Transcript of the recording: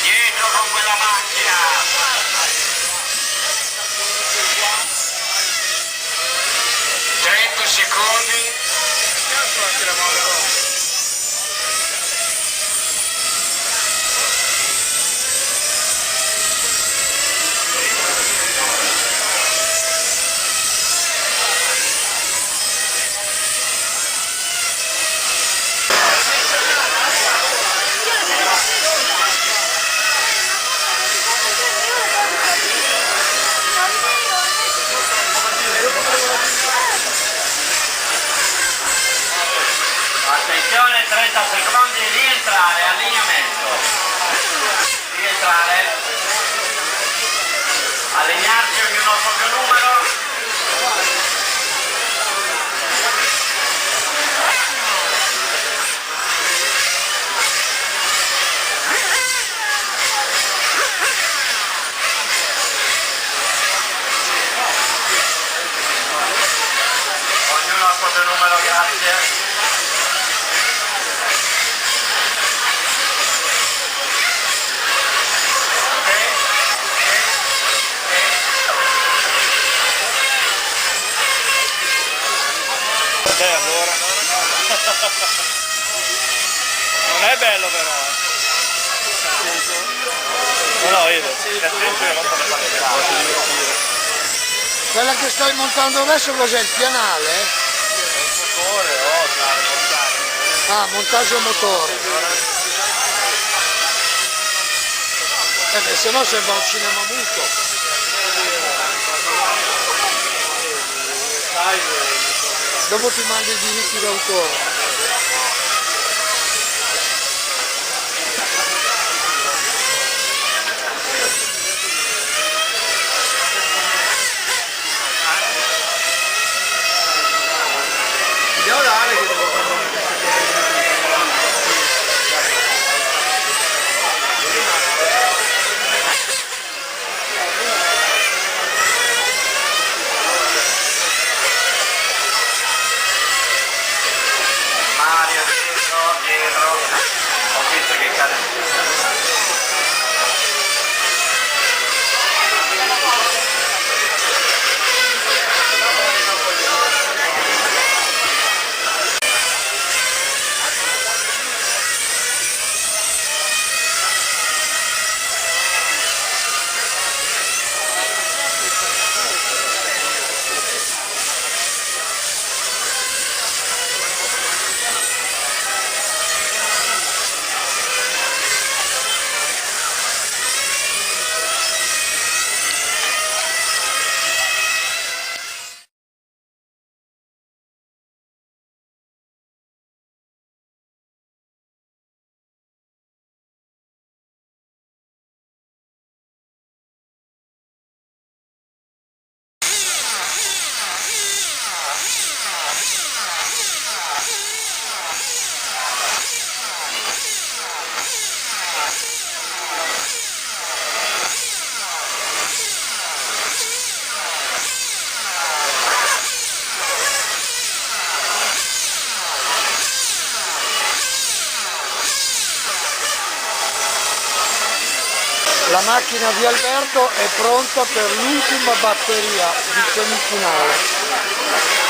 Dietro con quella macchina. 30 secondi. Attenzione, 30 secondi, rientrare, allineamento. Rientrare. Allinearci, ognuno al proprio numero. Ognuno al proprio numero, grazie. Allora non è bello però no vedo quella che stai montando adesso cos'è, il pianale? motore Ah, montaggio motore. Se no sembra un cinema muto. Dopo ti mandi i diritti d'autore. andiamo dare che devo Mario dietro, ho visto che cade. La macchina di Alberto è pronta per l'ultima batteria di semifinale.